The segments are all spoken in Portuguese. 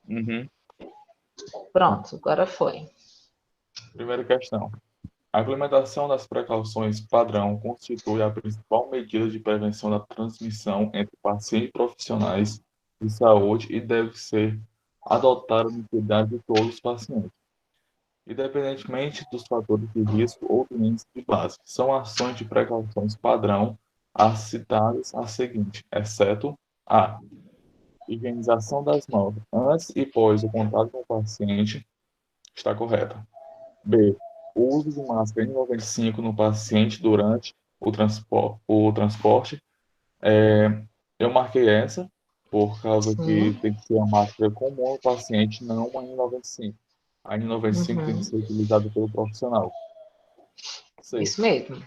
Uhum. Pronto, agora foi. Primeira questão. A implementação das precauções padrão constitui a principal medida de prevenção da transmissão entre pacientes e profissionais de saúde e deve ser adotada no cuidado de todos os pacientes, independentemente dos fatores de risco ou doenças de base. São ações de precauções padrão as citadas a seguinte, exceto a higienização das mãos antes e pós o contato com o paciente, está correta. B. O uso de máscara N95 no paciente durante o transporte. Eu marquei essa por causa que Sim. tem que ser a máscara comum ao paciente, não uma N95. A N95 tem que Uhum. ser utilizada pelo profissional. C. Isso mesmo.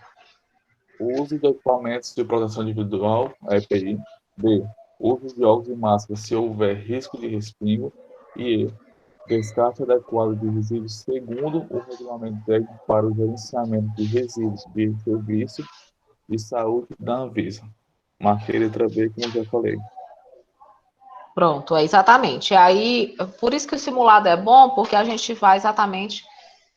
O uso de equipamentos de proteção individual, EPI. D. Uso de óculos e máscara se houver risco de respingo. E E. Descarte adequado de resíduos segundo o regulamento técnico para o gerenciamento de resíduos de serviço de saúde da Anvisa. Marquei letra B, como eu já falei. Pronto, é exatamente. Aí, por isso que o simulado é bom, porque a gente vai exatamente.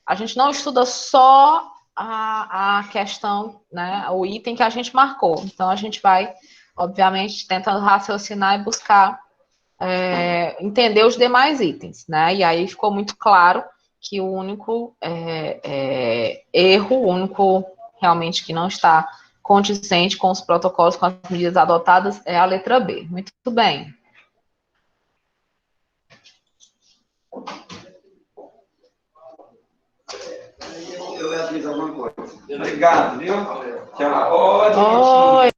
A gente não estuda só a questão, né, o item que a gente marcou. Então, a gente vai, obviamente, tentando raciocinar e buscar entender os demais itens, né? E aí ficou muito claro que o único erro, o único realmente que não está condizente com os protocolos, com as medidas adotadas, é a letra B. Muito bem. Eu ia avisar alguma coisa. Obrigado, viu? Tchau. Oi.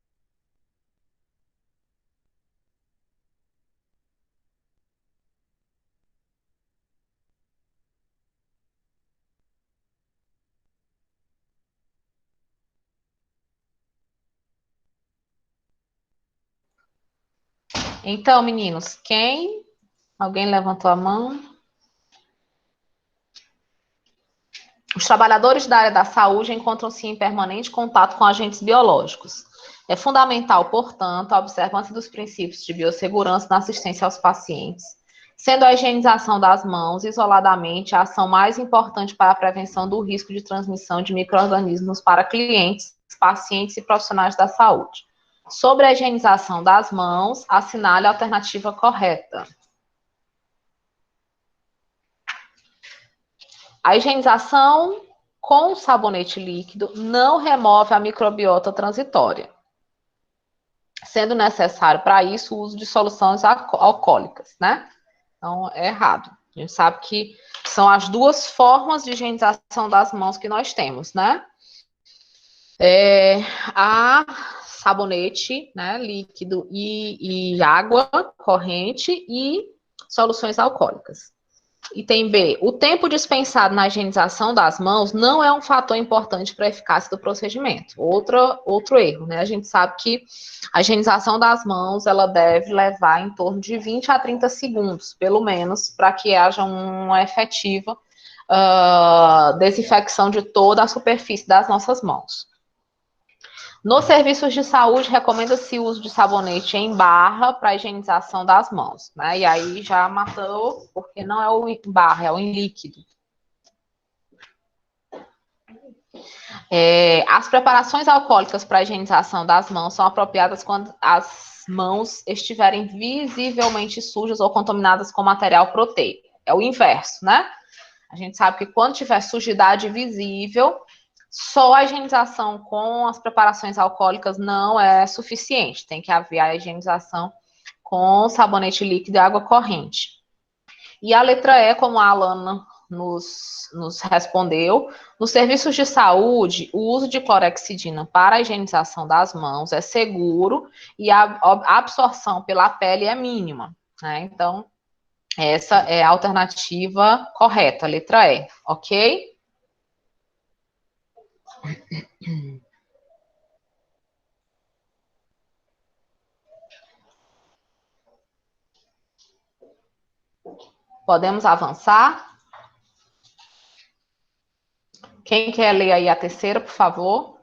Então, meninos, quem? Alguém levantou a mão? Os trabalhadores da área da saúde encontram-se em permanente contato com agentes biológicos. É fundamental, portanto, a observância dos princípios de biossegurança na assistência aos pacientes, sendo a higienização das mãos, isoladamente, a ação mais importante para a prevenção do risco de transmissão de micro-organismos para clientes, pacientes e profissionais da saúde. Sobre a higienização das mãos, assinale a alternativa correta. A higienização com sabonete líquido não remove a microbiota transitória, sendo necessário para isso o uso de soluções alcoólicas, né? Então, é errado. A gente sabe que são as duas formas de higienização das mãos que nós temos, né? A sabonete, né, líquido e água corrente e soluções alcoólicas. Item B. O tempo dispensado na higienização das mãos não é um fator importante para a eficácia do procedimento. Outro erro, né? A gente sabe que a higienização das mãos ela deve levar em torno de 20 a 30 segundos, pelo menos, para que haja uma efetiva desinfecção de toda a superfície das nossas mãos. Nos serviços de saúde, recomenda-se o uso de sabonete em barra para higienização das mãos, né? E aí já matou, porque não é o em barra, é o em líquido. As preparações alcoólicas para higienização das mãos são apropriadas quando as mãos estiverem visivelmente sujas ou contaminadas com material proteico. É o inverso, né? A gente sabe que quando tiver sujidade visível, só a higienização com as preparações alcoólicas não é suficiente. Tem que haver a higienização com sabonete líquido e água corrente. E a letra E, como a Alana nos respondeu, nos serviços de saúde, o uso de clorexidina para a higienização das mãos é seguro e a absorção pela pele é mínima, né? Então, essa é a alternativa correta, a letra E, ok? Podemos avançar? Quem quer ler aí a terceira, por favor?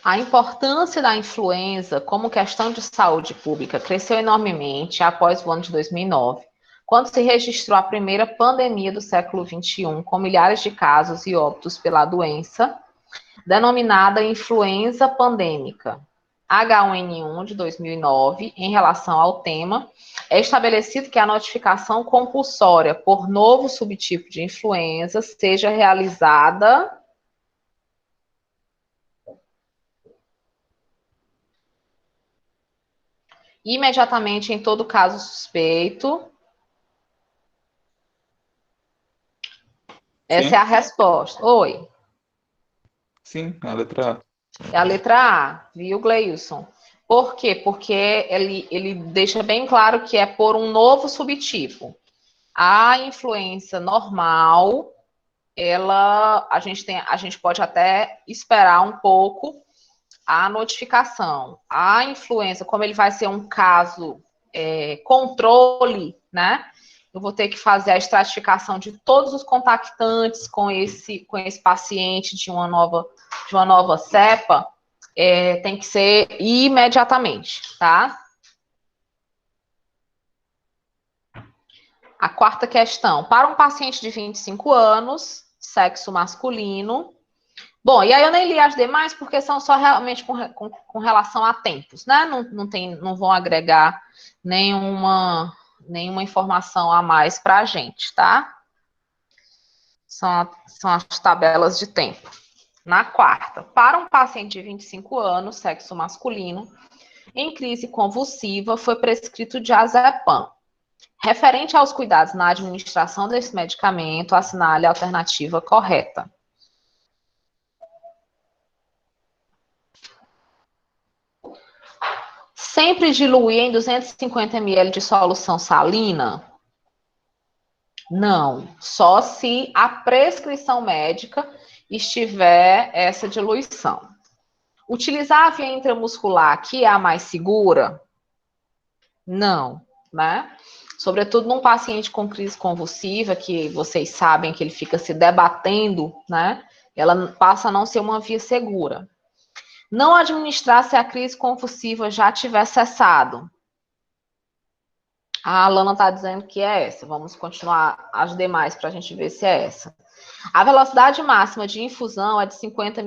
A importância da influenza como questão de saúde pública cresceu enormemente após o ano de 2009, quando se registrou a primeira pandemia do século XXI, com milhares de casos e óbitos pela doença, denominada influenza pandêmica. H1N1 de 2009, em relação ao tema, é estabelecido que a notificação compulsória por novo subtipo de influenza seja realizada imediatamente em todo caso suspeito. Essa é Sim, a resposta. Oi. sim, a letra A. É a letra A, viu, Gleilson? Por quê? Porque ele deixa bem claro que é por um novo subtipo. A influenza normal, a gente pode até esperar um pouco a notificação. A influenza, como ele vai ser um caso controle, né? Eu vou ter que fazer a estratificação de todos os contactantes com esse paciente de uma nova cepa, tem que ser imediatamente, tá? A quarta questão. Para um paciente de 25 anos, sexo masculino. Bom, e aí eu nem li as demais porque são só realmente com relação a tempos, né? Não vão agregar nenhuma informação a mais para a gente, tá? São as tabelas de tempo. Na quarta, para um paciente de 25 anos, sexo masculino, em crise convulsiva, foi prescrito diazepam. Referente aos cuidados na administração desse medicamento, assinale a alternativa correta. Sempre diluir em 250 ml de solução salina? Não, só se a prescrição médica estiver essa diluição. Utilizar a via intramuscular, que é a mais segura? Não, né? Sobretudo num paciente com crise convulsiva, que vocês sabem que ele fica se debatendo, né? Ela passa a não ser uma via segura. Não administrar se a crise convulsiva já tiver cessado. A Alana está dizendo que é essa. Vamos continuar as demais para a gente ver se é essa. A velocidade máxima de infusão é de 50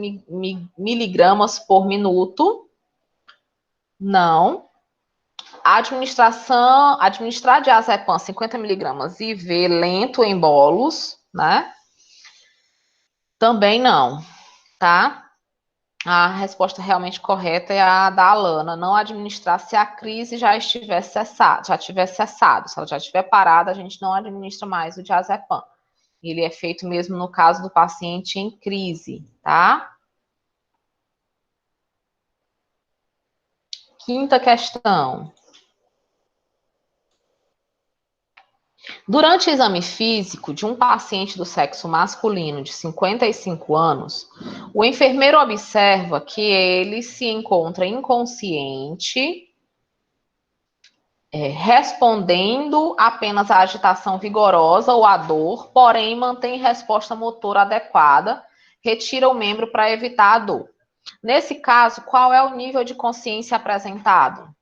miligramas por minuto. Não. Administrar diazepam 50 miligramas IV lento em bolos, né? Também não, tá? A resposta realmente correta é a da Alana. Não administrar se a crise já tiver cessado. Se ela já estiver parada, a gente não administra mais o diazepam. Ele é feito mesmo no caso do paciente em crise, tá? Quinta questão. Durante o exame físico de um paciente do sexo masculino de 55 anos, o enfermeiro observa que ele se encontra inconsciente, respondendo apenas à agitação vigorosa ou à dor, porém mantém resposta motora adequada, retira o membro para evitar a dor. Nesse caso, qual é o nível de consciência apresentado?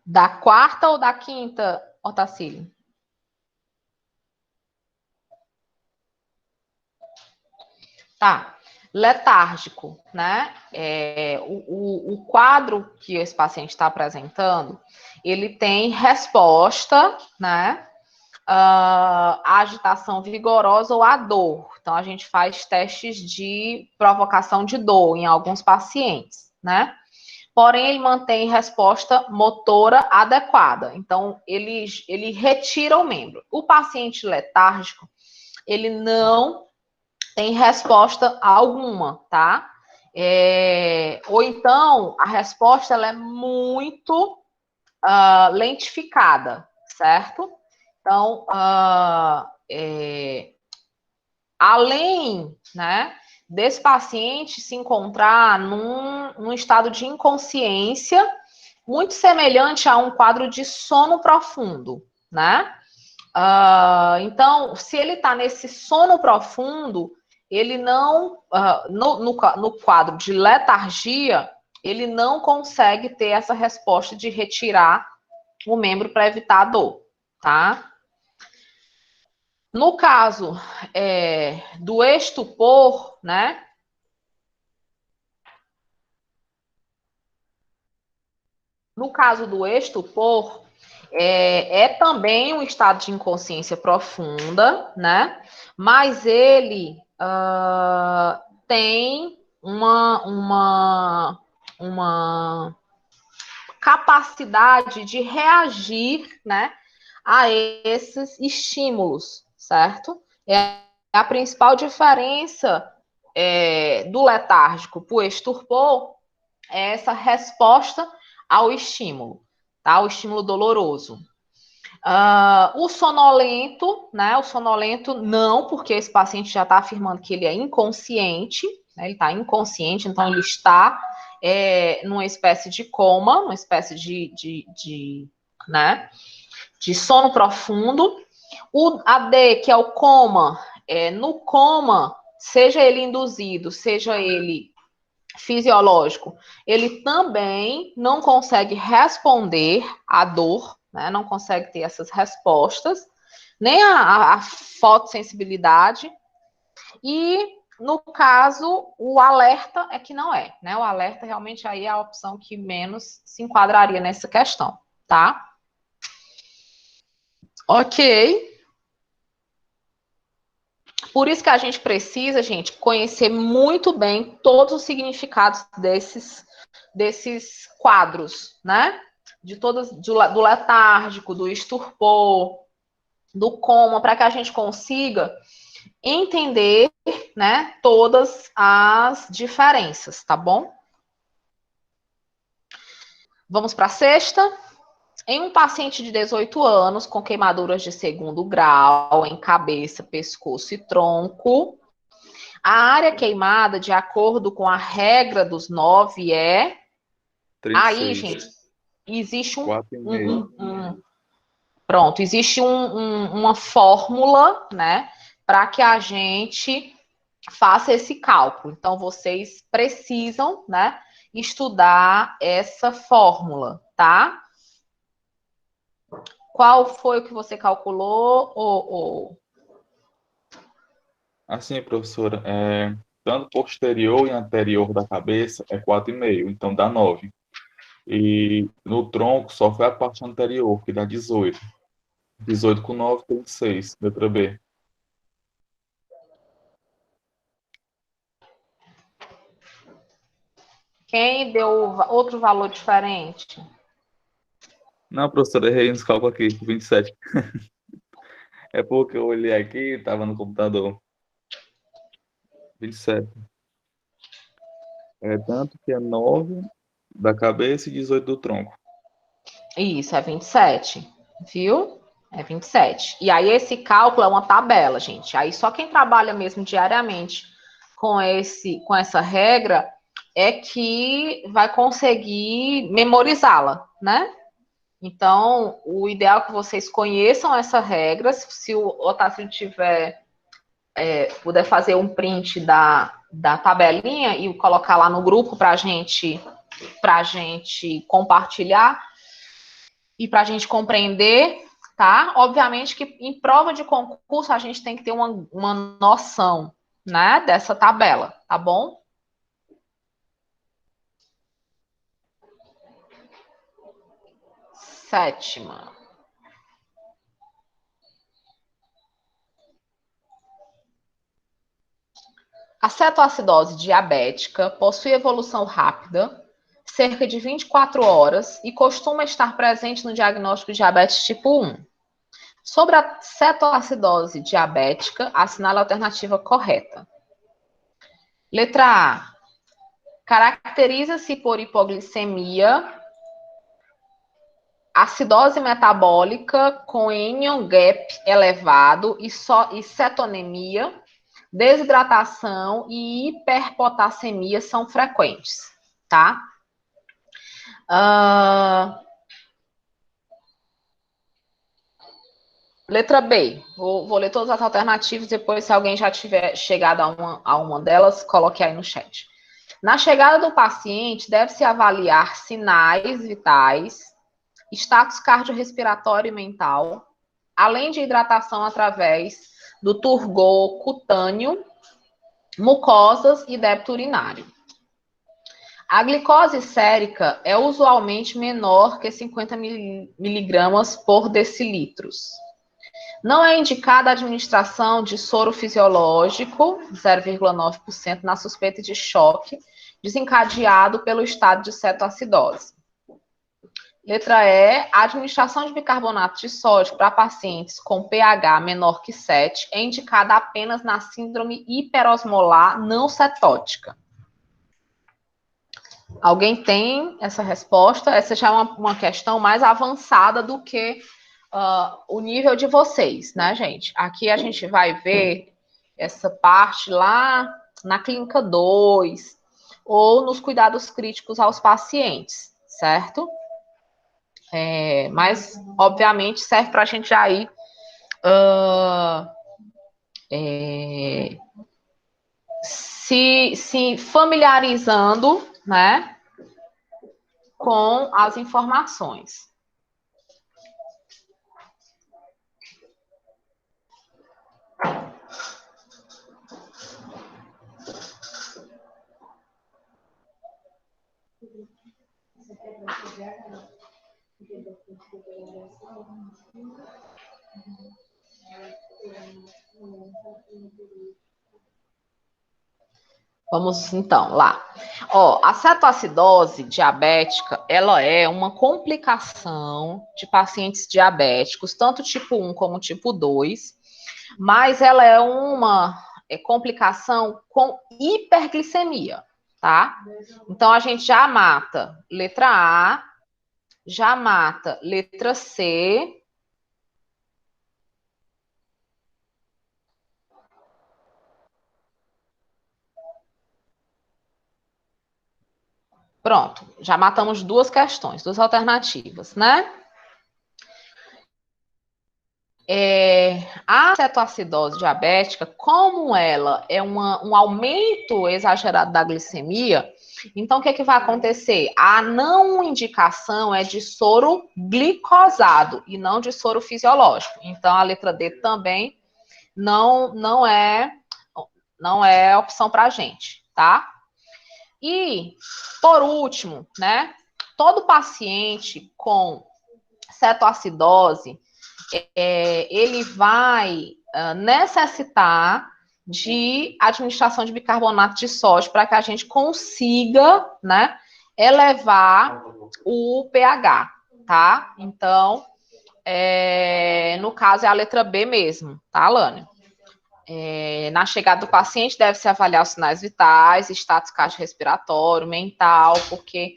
Da quarta ou da quinta, Otacílio? Tá. Letárgico, né? O quadro que esse paciente está apresentando, ele tem resposta, né? A agitação vigorosa ou a dor. Então, a gente faz testes de provocação de dor em alguns pacientes, né? Porém, ele mantém resposta motora adequada. Então, ele retira o membro. O paciente letárgico, ele não tem resposta alguma, tá? Ou então, a resposta ela é muito lentificada, certo? Então, além, né, desse paciente se encontrar num estado de inconsciência muito semelhante a um quadro de sono profundo, né? Então, se ele está nesse sono profundo, ele não, no quadro de letargia, ele não consegue ter essa resposta de retirar o membro para evitar a dor, tá? No caso do estupor, né? No caso do estupor, é também um estado de inconsciência profunda, né? Mas ele tem uma capacidade de reagir, né, a esses estímulos, certo? É a principal diferença do letárgico para o estupor é essa resposta ao estímulo, tá? O estímulo doloroso. O sonolento, né? O sonolento não, porque esse paciente já está afirmando que ele é inconsciente, né? Ele está inconsciente, então ele está numa espécie de coma, uma espécie né? De sono profundo. O AD, que é o coma, no coma, seja ele induzido, seja ele fisiológico, ele também não consegue responder à dor, né? Não consegue ter essas respostas, nem a fotossensibilidade. E, no caso, o alerta é que não é, né? O alerta realmente aí é a opção que menos se enquadraria nessa questão, tá? Ok. Por isso que a gente precisa, gente, conhecer muito bem todos os significados desses quadros, né? Do letárgico, do estupor, do coma, para que a gente consiga entender, né, todas as diferenças, tá bom? Vamos para a sexta. Em um paciente de 18 anos com queimaduras de segundo grau em cabeça, pescoço e tronco, a área queimada, de acordo com a regra dos 9, é... 36. Aí, gente, existe 4,5. Pronto, existe uma fórmula, né, para que a gente faça esse cálculo. Então, vocês precisam, né, estudar essa fórmula, tá? Qual foi o que você calculou? Assim, professora, tanto posterior e anterior da cabeça é 4,5, então dá 9. E no tronco só foi a parte anterior, que dá 18. 18 com 9 tem 6, letra B. Quem deu outro valor diferente? Não, professora, errei nos cálculos aqui, 27. É porque eu olhei aqui e estava no computador. 27. Tanto que é 9 da cabeça e 18 do tronco. Isso, é 27, viu? É 27. E aí, esse cálculo é uma tabela, gente. Aí, só quem trabalha mesmo diariamente com essa regra é que vai conseguir memorizá-la, né? Então, o ideal é que vocês conheçam essa regra. Se o Otávio puder fazer um print da tabelinha e colocar lá no grupo para a gente compartilhar e para a gente compreender, tá? Obviamente que em prova de concurso a gente tem que ter uma noção, né, dessa tabela, tá bom? Sétima. A cetoacidose diabética possui evolução rápida, cerca de 24 horas, e costuma estar presente no diagnóstico de diabetes tipo 1. Sobre a cetoacidose diabética, assinale a alternativa correta. Letra A. Caracteriza-se por hipoglicemia, acidose metabólica com anion gap elevado e cetonemia, Desidratação e hiperpotassemia são frequentes, tá? Letra B. Vou ler todas as alternativas, depois, se alguém já tiver chegado a uma delas, coloque aí no chat. Na chegada do paciente, deve-se avaliar sinais vitais, status cardiorrespiratório e mental, além de hidratação através do turgor cutâneo, mucosas e débito urinário. A glicose sérica é usualmente menor que 50 miligramas por decilitros. Não é indicada a administração de soro fisiológico, 0,9%, na suspeita de choque, desencadeado pelo estado de cetoacidose. Letra E, a administração de bicarbonato de sódio para pacientes com pH menor que 7 é indicada apenas na síndrome hiperosmolar não cetótica. Alguém tem essa resposta? Essa já é uma questão mais avançada do que o nível de vocês, né, gente? Aqui a gente vai ver essa parte lá na clínica 2 ou nos cuidados críticos aos pacientes, certo? Mas, obviamente, serve para a gente já ir se familiarizando, né, com as informações. Vamos, então, lá. A cetoacidose diabética, ela é uma complicação de pacientes diabéticos, tanto tipo 1 como tipo 2, mas ela é uma complicação com hiperglicemia, tá? Então, a gente já mata letra A, já mata letra C. Pronto, já matamos duas questões, duas alternativas, né? A cetoacidose diabética, como ela é um aumento exagerado da glicemia, então o que é que vai acontecer? A não indicação é de soro glicosado e não de soro fisiológico. Então a letra D também não é opção para a gente, tá? E, por último, né? Todo paciente com cetoacidose, ele vai necessitar de administração de bicarbonato de sódio para que a gente consiga, né, elevar o pH, tá? Então, no caso, é a letra B mesmo, tá, Alane? Na chegada do paciente, deve-se avaliar os sinais vitais, status cardiorrespiratório, mental, porque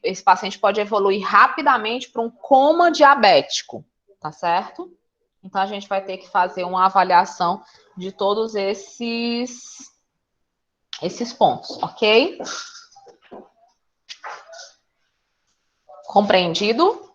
esse paciente pode evoluir rapidamente para um coma diabético, tá certo? Então, a gente vai ter que fazer uma avaliação de todos esses pontos, ok? Compreendido?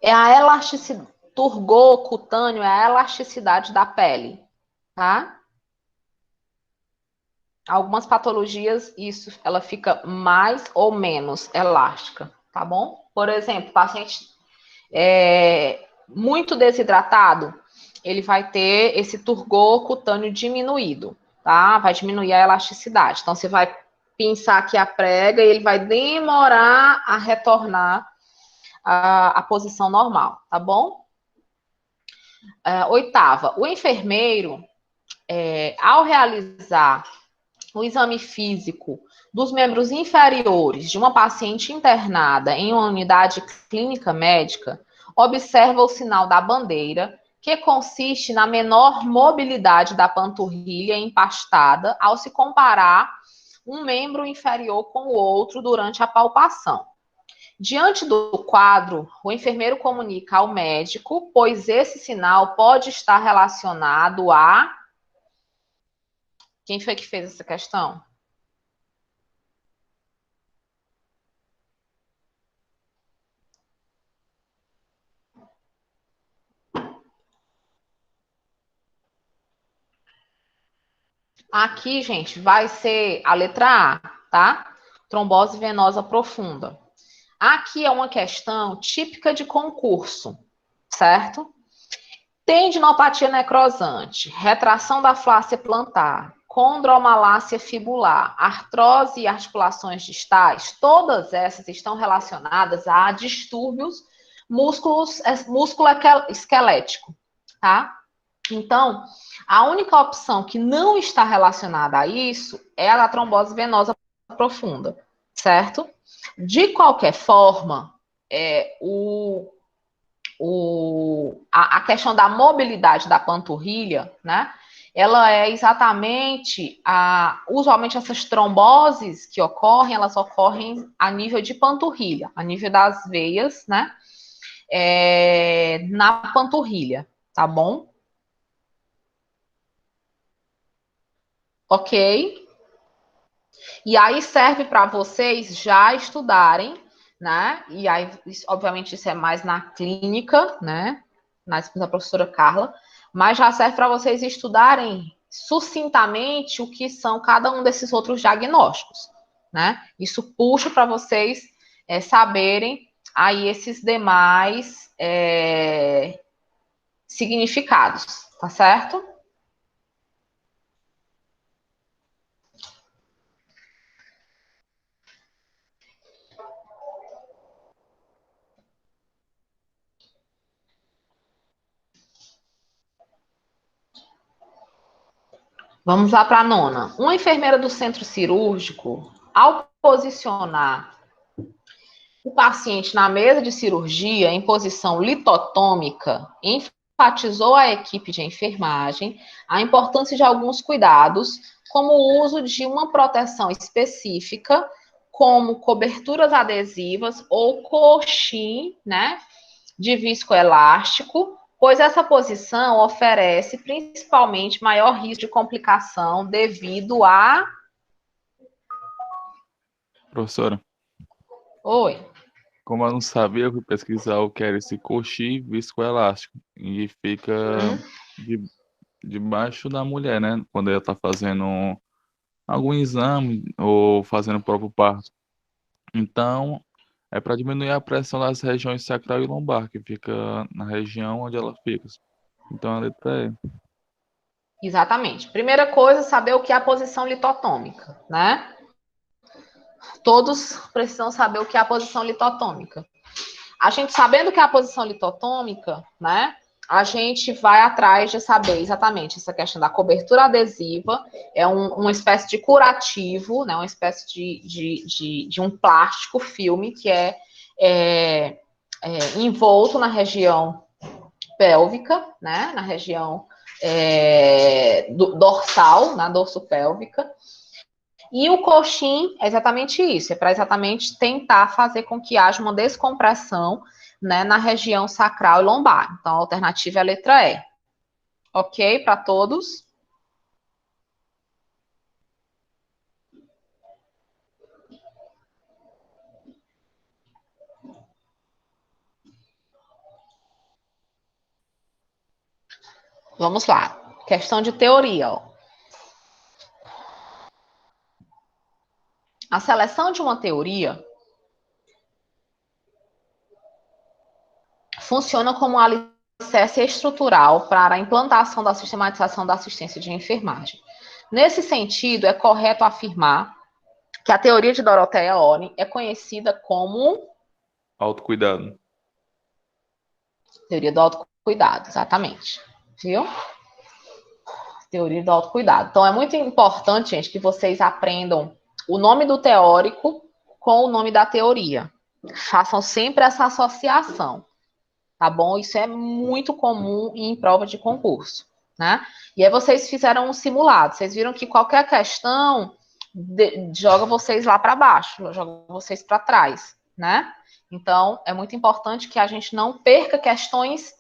A elasticidade, turgor cutâneo é a elasticidade da pele, tá? Algumas patologias, ela fica mais ou menos elástica, tá bom? Por exemplo, paciente muito desidratado, ele vai ter esse turgor cutâneo diminuído, tá? Vai diminuir a elasticidade. Então, você vai pinçar aqui a prega e ele vai demorar a retornar a posição normal, tá bom? Oitava, o enfermeiro, ao realizar o exame físico dos membros inferiores de uma paciente internada em uma unidade clínica médica, observa o sinal da bandeira, que consiste na menor mobilidade da panturrilha empastada ao se comparar um membro inferior com o outro durante a palpação. Diante do quadro, o enfermeiro comunica ao médico, pois esse sinal pode estar relacionado a... Quem foi que fez essa questão? Aqui, gente, vai ser a letra A, tá? Trombose venosa profunda. Aqui é uma questão típica de concurso, certo? Tendinopatia necrosante, retração da fáscia plantar, condromalácia fibular, artrose e articulações distais, todas essas estão relacionadas a distúrbios músculo-esquelético, tá? Então, a única opção que não está relacionada a isso é a da trombose venosa profunda, certo? De qualquer forma, a questão da mobilidade da panturrilha, né? Ela é exatamente usualmente essas tromboses que ocorrem, elas ocorrem a nível de panturrilha, a nível das veias, né? Na panturrilha, tá bom? Ok? E aí serve para vocês já estudarem, né? E aí, obviamente, isso é mais na clínica, né? Da professora Carla, mas já serve para vocês estudarem sucintamente o que são cada um desses outros diagnósticos, né? Isso puxa para vocês saberem aí esses demais significados, tá certo? Vamos lá para a nona. Uma enfermeira do centro cirúrgico, ao posicionar o paciente na mesa de cirurgia em posição litotômica, enfatizou à equipe de enfermagem a importância de alguns cuidados, como o uso de uma proteção específica, como coberturas adesivas ou coxim, né, de viscoelástico, pois essa posição oferece principalmente maior risco de complicação devido a... Professora, Oi. como eu não sabia, eu fui pesquisar o que era esse coxim viscoelástico. E fica de, debaixo da mulher, né? Quando ela está fazendo algum exame ou fazendo o próprio parto. Então, é para diminuir a pressão das regiões sacral e lombar, que fica na região onde ela fica. Então, a letra E. Exatamente. Primeira coisa, saber o que é a posição litotômica, né? Todos precisam saber o que é a posição litotômica. A gente sabendo o que é a posição litotômica, né? A gente vai atrás de saber exatamente essa questão da cobertura adesiva, uma espécie de curativo, né? Uma espécie de um plástico filme que é envolto na região pélvica, né? Na região dorsal, na dorsopélvica. E o coxim é exatamente isso, é para exatamente tentar fazer com que haja uma descompressão, né, na região sacral e lombar. Então, a alternativa é a letra E. Ok para todos? Vamos lá. Questão de teoria, ó. A seleção de uma teoria funciona como um alicerce estrutural para a implantação da sistematização da assistência de enfermagem. Nesse sentido, é correto afirmar que a teoria de Dorothea Oren é conhecida como... Autocuidado. Teoria do autocuidado, exatamente. Viu? Teoria do autocuidado. Então, é muito importante, gente, que vocês aprendam o nome do teórico com o nome da teoria. Façam sempre essa associação, tá bom? Isso é muito comum em prova de concurso, né? E aí vocês fizeram um simulado. Vocês viram que qualquer questão joga vocês lá para baixo, joga vocês para trás, né? Então, é muito importante que a gente não perca questões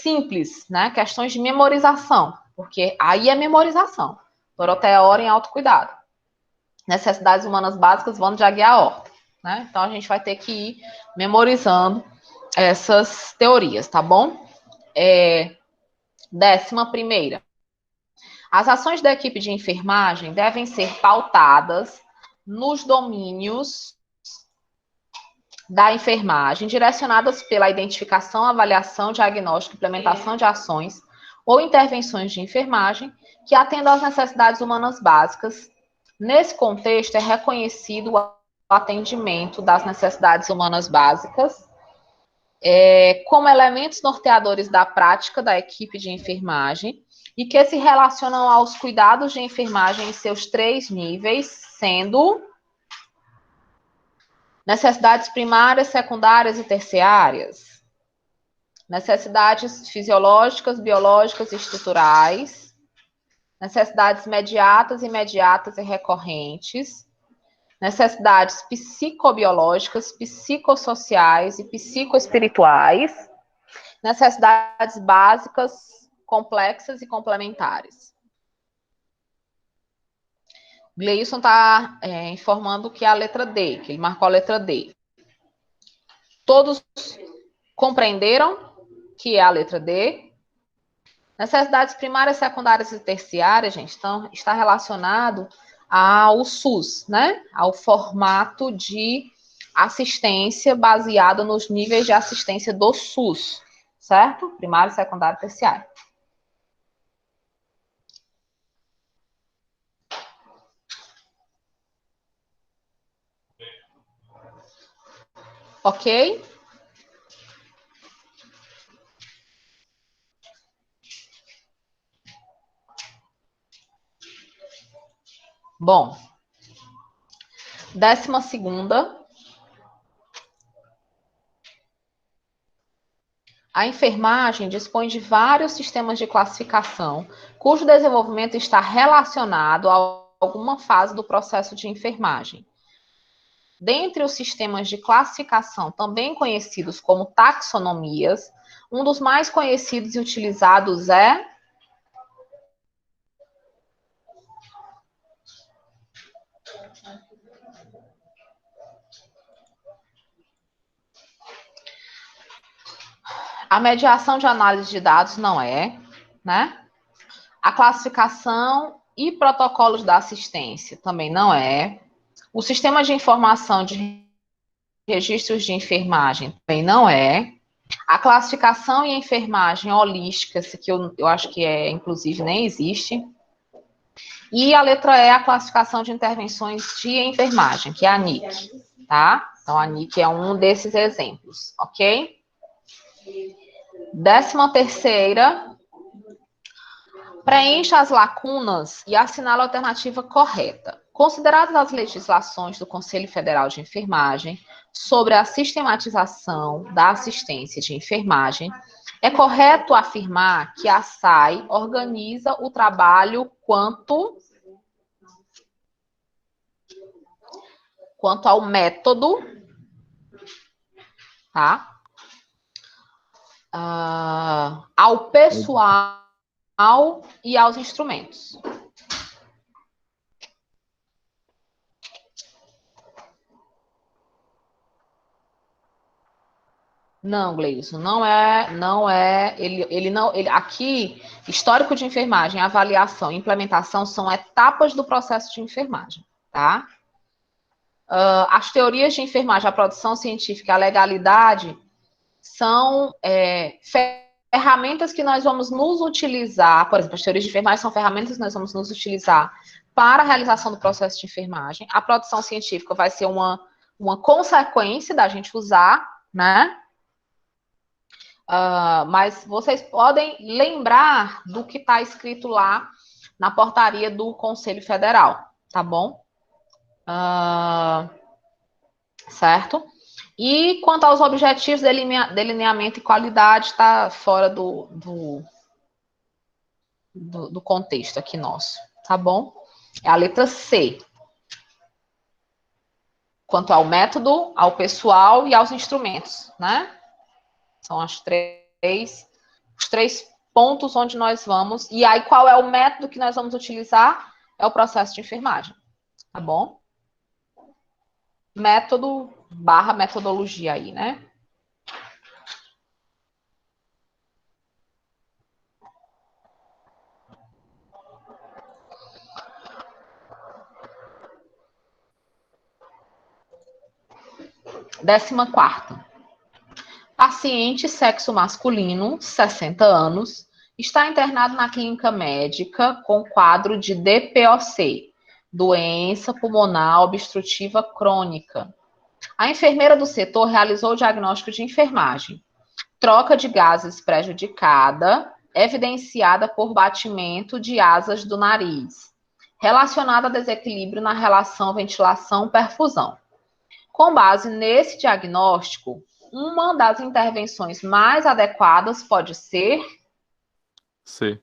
simples, né? Questões de memorização, porque aí é memorização. Doroteia em autocuidado. Necessidades humanas básicas vão de águia a horta, né? Então, a gente vai ter que ir memorizando essas teorias, tá bom? 11ª. As ações da equipe de enfermagem devem ser pautadas nos domínios da enfermagem, direcionadas pela identificação, avaliação, diagnóstico, implementação de ações ou intervenções de enfermagem que atendam às necessidades humanas básicas. Nesse contexto, é reconhecido o atendimento das necessidades humanas básicas como elementos norteadores da prática da equipe de enfermagem e que se relacionam aos cuidados de enfermagem em seus 3 níveis, sendo necessidades primárias, secundárias e terciárias, necessidades fisiológicas, biológicas e estruturais, necessidades imediatas e recorrentes, necessidades psicobiológicas, psicossociais e psicoespirituais, necessidades básicas, complexas e complementares. Gleison está informando que é a letra D, que ele marcou a letra D. Todos compreenderam que é a letra D? Necessidades primárias, secundárias e terciárias, gente, então, está relacionado ao SUS, né? Ao formato de assistência baseado nos níveis de assistência do SUS, certo? Primário, secundário e terciário. Ok? Bom, 12ª. A enfermagem dispõe de vários sistemas de classificação, cujo desenvolvimento está relacionado a alguma fase do processo de enfermagem. Dentre os sistemas de classificação, também conhecidos como taxonomias, um dos mais conhecidos e utilizados é a mediação de análise de dados, não é, né? A classificação e protocolos da assistência, também não é. O sistema de informação de registros de enfermagem, também não é. A classificação e enfermagem holística, que eu acho que inclusive, nem existe. E a letra E, a classificação de intervenções de enfermagem, que é a NIC, tá? Então, a NIC é um desses exemplos, ok? 13ª. Preencha as lacunas e assinala a alternativa correta. Consideradas as legislações do Conselho Federal de Enfermagem sobre a sistematização da assistência de enfermagem, é correto afirmar que a SAI organiza o trabalho quanto ao método, tá? Ao pessoal e aos instrumentos. Não, Gleison, não é, aqui, histórico de enfermagem, avaliação e implementação são etapas do processo de enfermagem, tá? As teorias de enfermagem, a produção científica, a legalidade são ferramentas que nós vamos nos utilizar, por exemplo, as teorias de enfermagem são ferramentas que nós vamos nos utilizar para a realização do processo de enfermagem. A produção científica vai ser uma consequência da gente usar, né? Mas vocês podem lembrar do que está escrito lá na portaria do Conselho Federal, tá bom? Certo? E quanto aos objetivos, delineamento e qualidade, está fora do contexto aqui nosso, tá bom? É a letra C. Quanto ao método, ao pessoal e aos instrumentos, né? São os três pontos onde nós vamos. E aí, qual é o método que nós vamos utilizar? É o processo de enfermagem, tá bom? Método / metodologia aí, né? Décima quarta. Paciente sexo masculino, 60 anos, está internado na clínica médica com quadro de DPOC, doença pulmonar obstrutiva crônica. A enfermeira do setor realizou o diagnóstico de enfermagem. Troca de gases prejudicada, evidenciada por batimento de asas do nariz, relacionada a desequilíbrio na relação ventilação-perfusão. Com base nesse diagnóstico, uma das intervenções mais adequadas pode ser... C.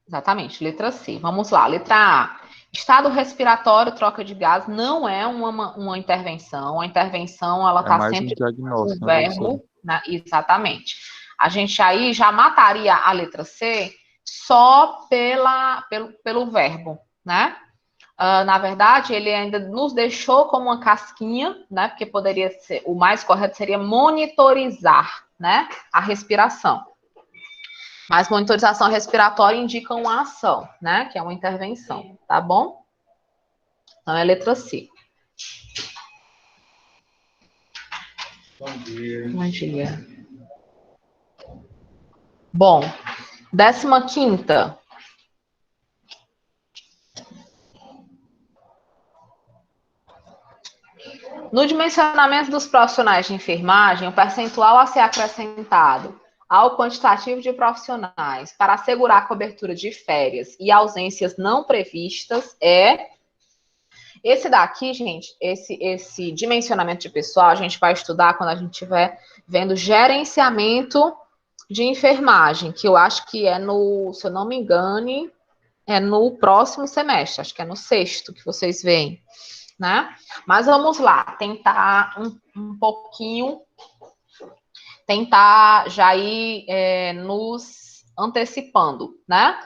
Exatamente, letra C. Vamos lá, letra A. Estado respiratório, troca de gás, não é uma intervenção. A intervenção, ela está mais um sempre diagnóstico, no né, verbo, né? Exatamente. A gente aí já mataria a letra C só pelo verbo, né? Na verdade, ele ainda nos deixou como uma casquinha, né? Porque poderia ser, o mais correto seria monitorizar, né? A respiração. Mas monitorização respiratória indica uma ação, né? Que é uma intervenção, tá bom? Então é a letra C. Bom dia. Bom dia. Bom, 15ª. No dimensionamento dos profissionais de enfermagem, o percentual a ser acrescentado ao quantitativo de profissionais para assegurar a cobertura de férias e ausências não previstas é... Esse daqui, gente, esse dimensionamento de pessoal, a gente vai estudar quando a gente estiver vendo gerenciamento de enfermagem, que eu acho que é se eu não me engane, é no próximo semestre, acho que é no 6º que vocês veem, né? Mas vamos lá, tentar um pouquinho, tentar já ir nos antecipando, né?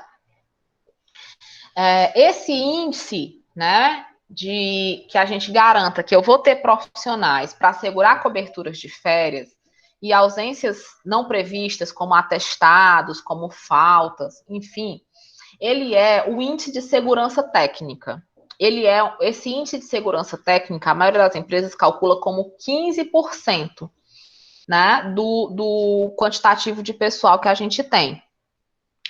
Esse índice, né, de que a gente garanta que eu vou ter profissionais para assegurar coberturas de férias e ausências não previstas, como atestados, como faltas, enfim, ele é o índice de segurança técnica. Esse índice de segurança técnica, a maioria das empresas calcula como 15%, né, do quantitativo de pessoal que a gente tem,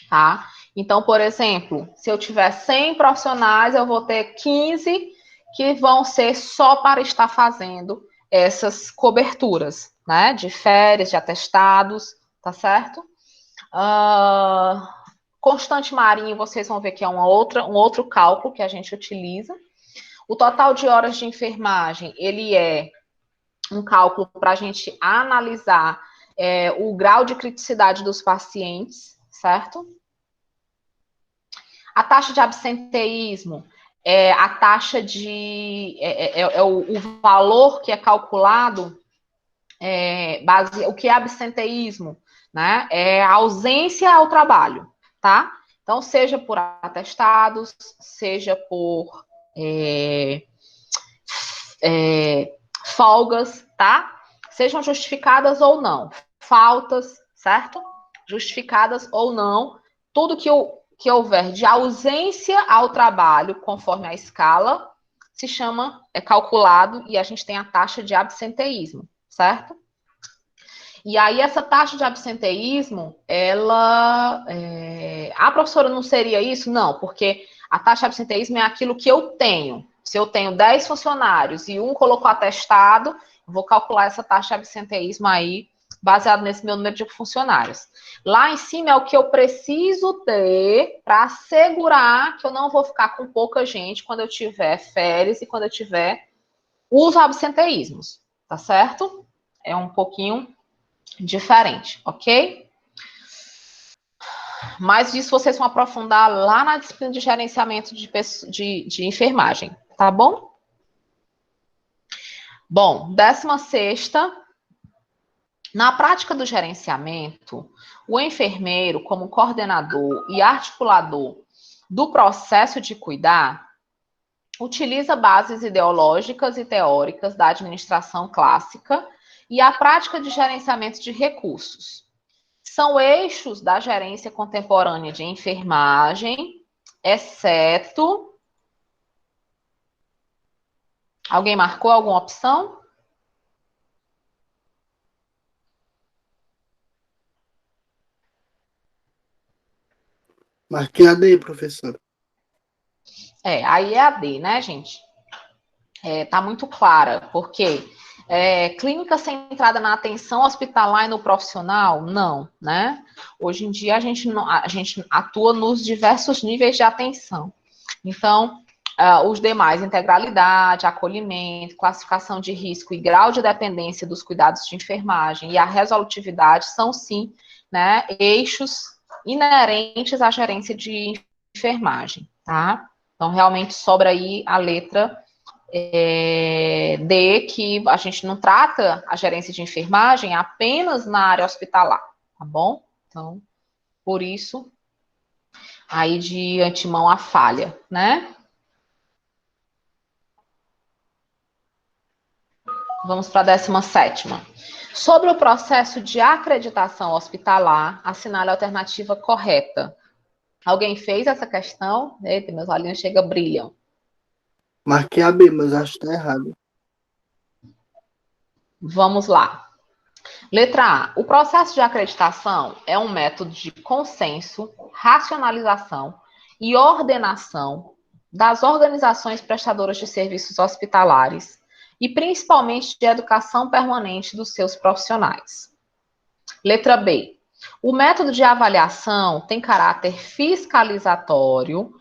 tá? Então, por exemplo, se eu tiver 100 profissionais, eu vou ter 15 que vão ser só para estar fazendo essas coberturas, né? De férias, de atestados, tá certo? Constante marinho, vocês vão ver que é um outro cálculo que a gente utiliza. O total de horas de enfermagem, ele é um cálculo para a gente analisar o grau de criticidade dos pacientes, certo? A taxa de absenteísmo é a taxa de... o valor que é calculado, o que é absenteísmo, né? É a ausência ao trabalho, tá? Então, seja por atestados, seja por folgas, tá? Sejam justificadas ou não. Faltas, certo? Justificadas ou não. Tudo que houver de ausência ao trabalho, conforme a escala, se chama, é calculado, e a gente tem a taxa de absenteísmo, certo? E aí, essa taxa de absenteísmo, ela... professora, não seria isso? Não, porque a taxa de absenteísmo é aquilo que eu tenho. Se eu tenho 10 funcionários e um colocou atestado, Vou calcular essa taxa de absenteísmo aí, baseado nesse meu número de funcionários. Lá em cima é o que eu preciso ter para assegurar que eu não vou ficar com pouca gente quando eu tiver férias e quando eu tiver os absenteísmos, tá certo? É um pouquinho diferente, ok? Mas disso vocês vão aprofundar lá na disciplina de gerenciamento de enfermagem, tá bom? Bom, 16ª. Na prática do gerenciamento, o enfermeiro, como coordenador e articulador do processo de cuidar, utiliza bases ideológicas e teóricas da administração clássica e a prática de gerenciamento de recursos. São eixos da gerência contemporânea de enfermagem, exceto... Alguém marcou alguma opção? Marquei a D, professor. Aí é a D, né, gente? Tá muito clara, porque clínica centrada na atenção hospitalar e no profissional, não, né? Hoje em dia a gente atua nos diversos níveis de atenção. Então, os demais, integralidade, acolhimento, classificação de risco e grau de dependência dos cuidados de enfermagem e a resolutividade são, sim, né, eixos inerentes à gerência de enfermagem, tá? Então, realmente sobra aí a letra D, que a gente não trata a gerência de enfermagem apenas na área hospitalar, tá bom? Então, por isso, aí de antemão a falha, né? Vamos para a 17ª. Sobre o processo de acreditação hospitalar, assinale a alternativa correta. Alguém fez essa questão? Eita, meus olhinhos chegam, brilham. Marquei a B, mas acho que está errado. Vamos lá. Letra A. O processo de acreditação é um método de consenso, racionalização e ordenação das organizações prestadoras de serviços hospitalares e principalmente de educação permanente dos seus profissionais. Letra B. O método de avaliação tem caráter fiscalizatório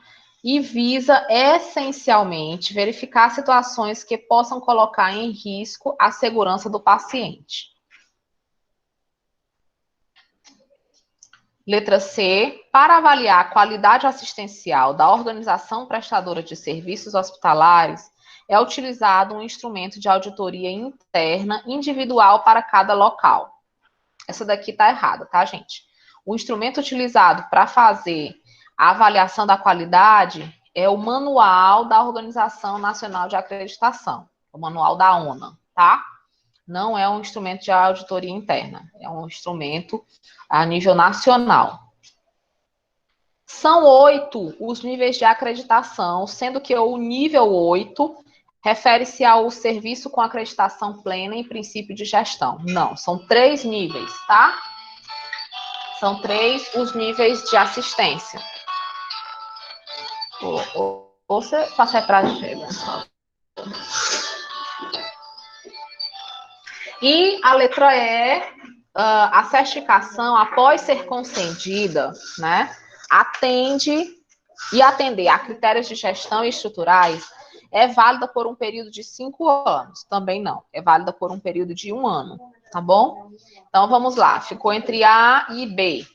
e visa essencialmente verificar situações que possam colocar em risco a segurança do paciente. Letra C. Para avaliar a qualidade assistencial da organização prestadora de serviços hospitalares, é utilizado um instrumento de auditoria interna individual para cada local. Essa daqui está errada, tá, gente? O instrumento utilizado para fazer a avaliação da qualidade é o Manual da Organização Nacional de Acreditação, o Manual da ONA, tá? Não é um instrumento de auditoria interna, é um instrumento a nível nacional. São 8 os níveis de acreditação, sendo que o nível 8 refere-se ao serviço com acreditação plena em princípio de gestão. Não, são 3 níveis, tá? São 3 os níveis de assistência. Você passa para a chega. E a letra E, a certificação, após ser concedida, né, atender a critérios de gestão e estruturais, é válida por um período de 5 anos. Também não, é válida por um período de 1 ano, tá bom? Então, vamos lá, ficou entre A e B.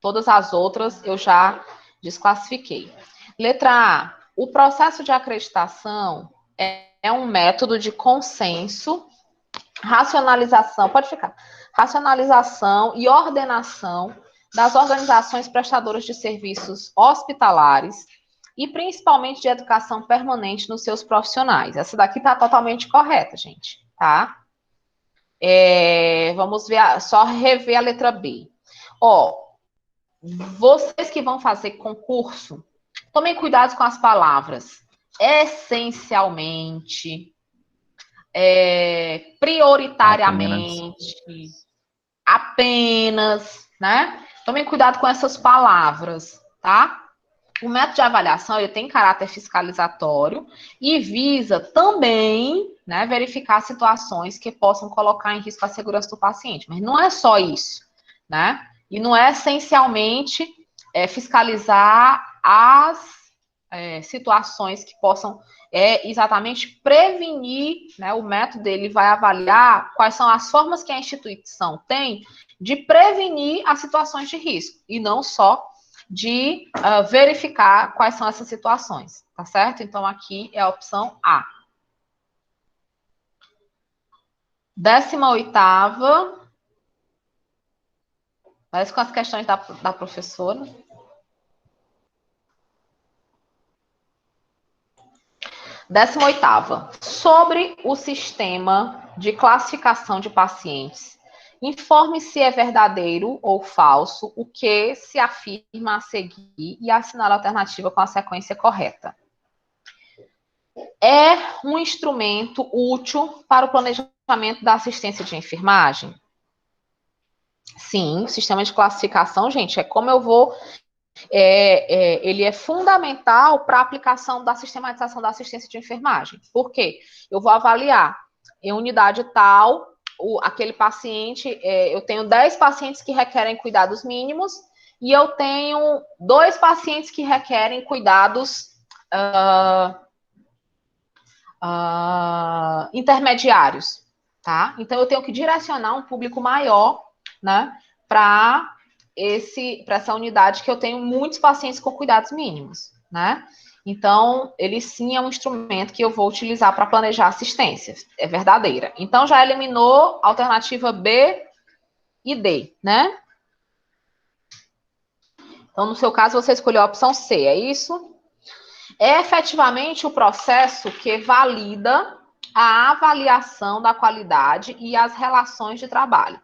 Todas as outras eu já desclassifiquei. Letra A, o processo de acreditação é um método de consenso, racionalização, pode ficar, racionalização e ordenação das organizações prestadoras de serviços hospitalares e principalmente de educação permanente nos seus profissionais. Essa daqui está totalmente correta, gente, tá? Vamos ver, só rever a letra B. Vocês que vão fazer concurso, tomem cuidado com as palavras. Essencialmente, prioritariamente, apenas, né? Tomem cuidado com essas palavras, tá? O método de avaliação ele tem caráter fiscalizatório e visa também, né, verificar situações que possam colocar em risco a segurança do paciente. Mas não é só isso, né? E não é essencialmente fiscalizar as situações que possam exatamente prevenir, né? O método dele vai avaliar quais são as formas que a instituição tem de prevenir as situações de risco e não só de verificar quais são essas situações, tá certo? Então, aqui é a opção A. 18ª, parece com as questões da professora. 18ª, sobre o sistema de classificação de pacientes. Informe se é verdadeiro ou falso o que se afirma a seguir e assinale a alternativa com a sequência correta. É um instrumento útil para o planejamento da assistência de enfermagem? Sim, o sistema de classificação, gente, é como eu vou... ele é fundamental para a aplicação da sistematização da assistência de enfermagem. Por quê? Eu vou avaliar em unidade tal, aquele paciente, eu tenho 10 pacientes que requerem cuidados mínimos e eu tenho 2 pacientes que requerem cuidados intermediários, tá? Então, eu tenho que direcionar um público maior, né, para essa unidade que eu tenho muitos pacientes com cuidados mínimos, né? Então, ele sim é um instrumento que eu vou utilizar para planejar assistência, é verdadeira. Então, já eliminou a alternativa B e D, né? Então, no seu caso, você escolheu a opção C, é isso? É efetivamente o processo que valida a avaliação da qualidade e as relações de trabalho.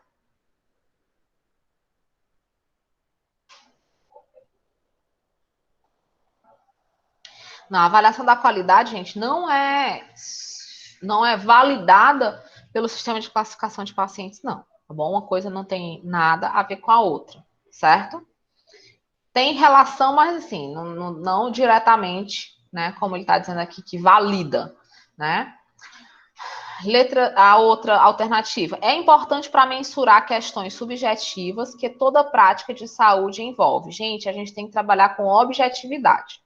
Na avaliação da qualidade, gente, não é validada pelo sistema de classificação de pacientes, não. Tá bom? Uma coisa não tem nada a ver com a outra, certo? Tem relação, mas assim, não diretamente, né? Como ele está dizendo aqui, que valida, né? A outra alternativa. É importante para mensurar questões subjetivas que toda prática de saúde envolve. Gente, a gente tem que trabalhar com objetividade,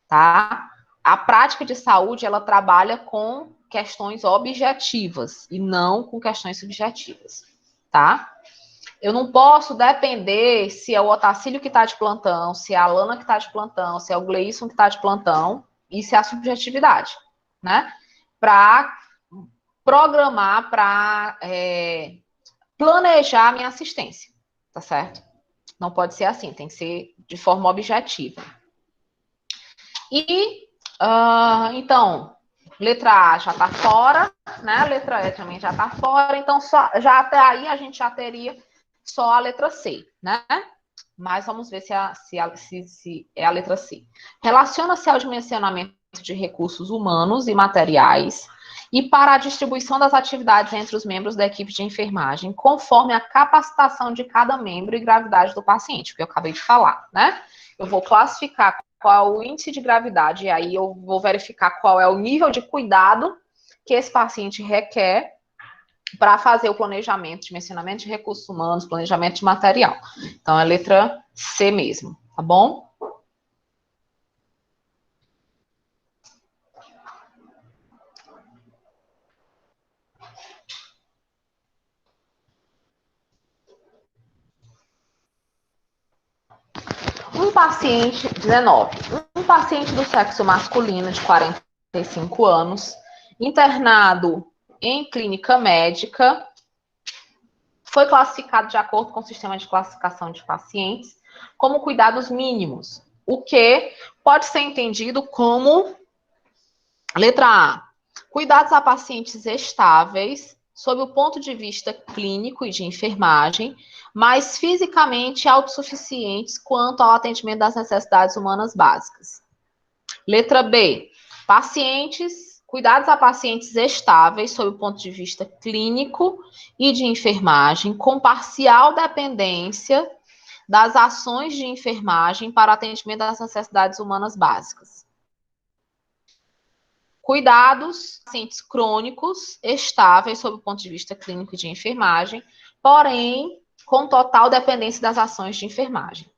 tá? A prática de saúde, ela trabalha com questões objetivas e não com questões subjetivas, tá? Eu não posso depender se é o Otacílio que está de plantão, se é a Alana que está de plantão, se é o Gleison que está de plantão, isso é a subjetividade, né? Para programar, para planejar a minha assistência, tá certo? Não pode ser assim, tem que ser de forma objetiva. E, então, letra A já está fora, né? Letra E também já está fora, então já até aí a gente já teria só a letra C, né? Mas vamos ver se é a letra C. Relaciona-se ao dimensionamento de recursos humanos e materiais e para a distribuição das atividades entre os membros da equipe de enfermagem, conforme a capacitação de cada membro e gravidade do paciente, que eu acabei de falar, né? Eu vou classificar qual é o índice de gravidade, e aí eu vou verificar qual é o nível de cuidado que esse paciente requer para fazer o planejamento, dimensionamento de recursos humanos, planejamento de material. Então, é a letra C mesmo, tá bom? Um paciente, 19, um paciente do sexo masculino de 45 anos, internado em clínica médica, foi classificado de acordo com o sistema de classificação de pacientes como cuidados mínimos, o que pode ser entendido como, letra A, cuidados a pacientes estáveis, sob o ponto de vista clínico e de enfermagem, mas fisicamente autossuficientes quanto ao atendimento das necessidades humanas básicas. Letra B, cuidados a pacientes estáveis, sob o ponto de vista clínico e de enfermagem, com parcial dependência das ações de enfermagem para atendimento das necessidades humanas básicas. Cuidados, pacientes crônicos, estáveis sob o ponto de vista clínico e de enfermagem, porém, com total dependência das ações de enfermagem.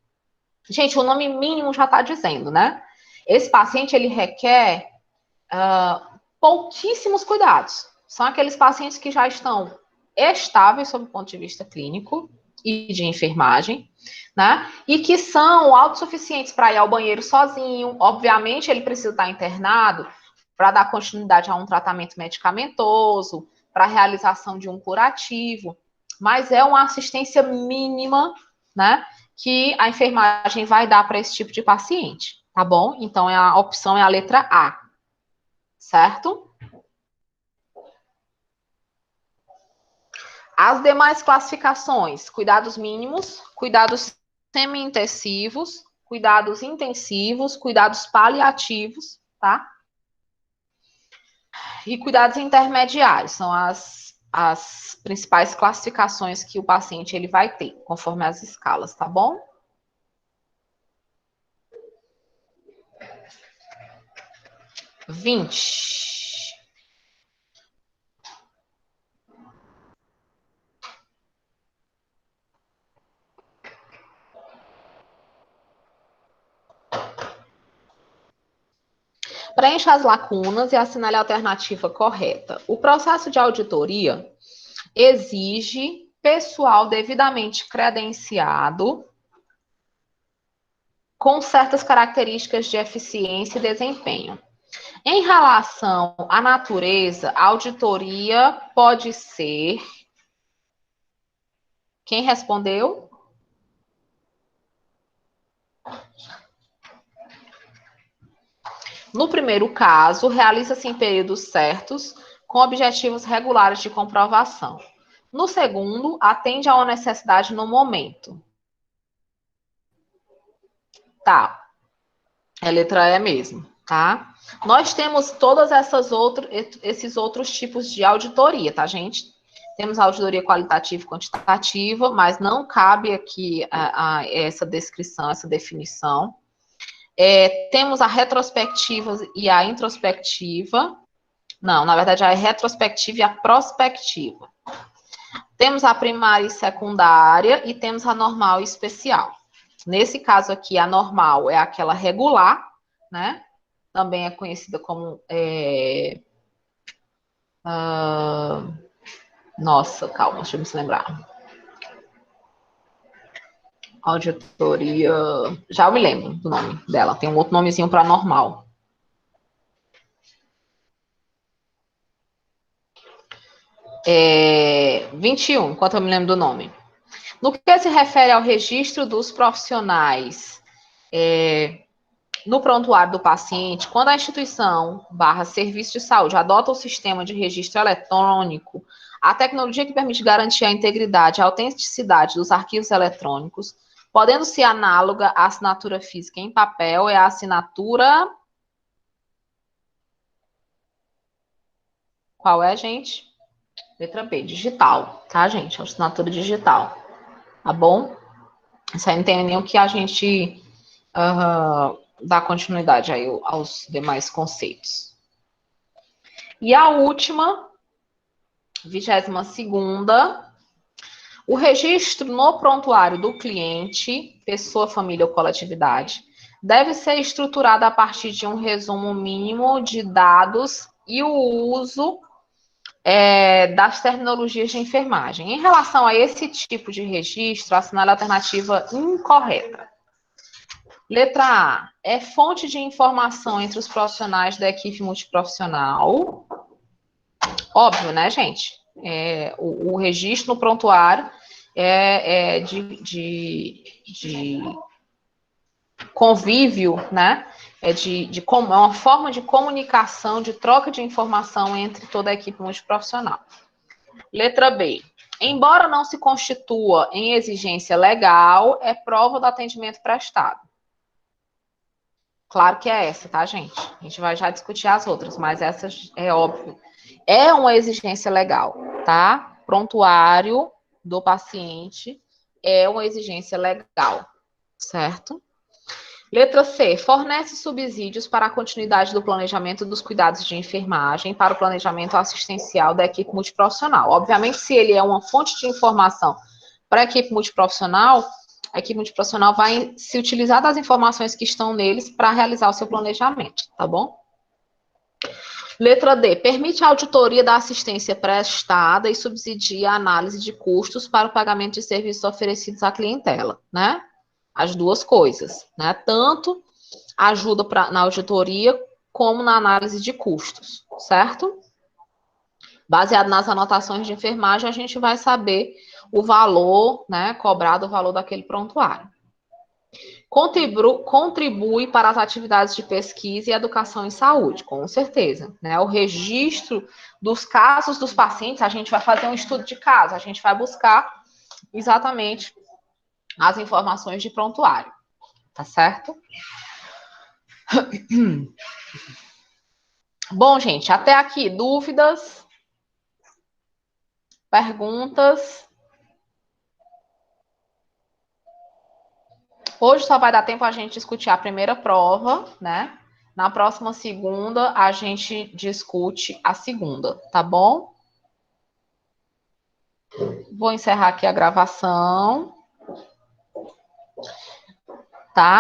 Gente, o nome mínimo já está dizendo, né? Esse paciente, ele requer pouquíssimos cuidados. São aqueles pacientes que já estão estáveis sob o ponto de vista clínico e de enfermagem, né? E que são autossuficientes para ir ao banheiro sozinho. Obviamente, ele precisa estar internado para dar continuidade a um tratamento medicamentoso, para a realização de um curativo, mas é uma assistência mínima, né, que a enfermagem vai dar para esse tipo de paciente, tá bom? Então, a opção é a letra A, certo? As demais classificações, cuidados mínimos, cuidados semi-intensivos, cuidados intensivos, cuidados paliativos, tá? E cuidados intermediários são as principais classificações que o paciente ele vai ter, conforme as escalas, tá bom? Preencha as lacunas e assinale a alternativa correta. O processo de auditoria exige pessoal devidamente credenciado com certas características de eficiência e desempenho. Em relação à natureza, a auditoria pode ser... Quem respondeu? No primeiro caso, realiza-se em períodos certos, com objetivos regulares de comprovação. No segundo, atende a uma necessidade no momento. Tá. É letra E mesmo, tá? Nós temos todos esses outros tipos de auditoria, tá, gente? Temos a auditoria qualitativa e quantitativa, mas não cabe aqui essa descrição, essa definição. Temos a retrospectiva e a introspectiva. Não, na verdade, a retrospectiva e a prospectiva. Temos a primária e secundária e temos a normal e especial. Nesse caso aqui, a normal é aquela regular, né? Também é conhecida como... Nossa, calma, deixa eu me lembrar. Auditoria... Já eu me lembro do nome dela. Tem um outro nomezinho para normal. É... 21, enquanto eu me lembro do nome. No que se refere ao registro dos profissionais no prontuário do paciente, quando a instituição / serviço de saúde adota o sistema de registro eletrônico, a tecnologia que permite garantir a integridade e a autenticidade dos arquivos eletrônicos, podendo ser análoga à assinatura física em papel, é a assinatura... Qual é, gente? Letra B, digital, tá, gente? Assinatura digital, tá bom? Isso aí não tem nem o que a gente dar continuidade aí aos demais conceitos. E a última, 22ª, o registro no prontuário do cliente, pessoa, família ou coletividade, deve ser estruturado a partir de um resumo mínimo de dados e o uso das terminologias de enfermagem. Em relação a esse tipo de registro, assinale a alternativa incorreta. Letra A, é fonte de informação entre os profissionais da equipe multiprofissional. Óbvio, né, gente? O registro no prontuário é de convívio, né? É uma forma de comunicação, de troca de informação entre toda a equipe multiprofissional. Letra B. Embora não se constitua em exigência legal, é prova do atendimento prestado. Claro que é essa, tá, gente? A gente vai já discutir as outras, mas essa é óbvio. É uma exigência legal, tá? Prontuário do paciente é uma exigência legal, certo? Letra C, fornece subsídios para a continuidade do planejamento dos cuidados de enfermagem para o planejamento assistencial da equipe multiprofissional. Obviamente, se ele é uma fonte de informação para a equipe multiprofissional vai se utilizar das informações que estão neles para realizar o seu planejamento, tá bom? Letra D, permite a auditoria da assistência prestada e subsidia a análise de custos para o pagamento de serviços oferecidos à clientela, né? As duas coisas, né? Tanto ajuda na auditoria como na análise de custos, certo? Baseado nas anotações de enfermagem, a gente vai saber o valor, né? Cobrado o valor daquele prontuário. Contribui para as atividades de pesquisa e educação em saúde, com certeza, né? O registro dos casos dos pacientes, a gente vai fazer um estudo de caso, a gente vai buscar exatamente as informações de prontuário, tá certo? Bom, gente, até aqui, dúvidas? Perguntas? Hoje só vai dar tempo a gente discutir a primeira prova, né? Na próxima segunda, a gente discute a segunda, tá bom? Vou encerrar aqui a gravação.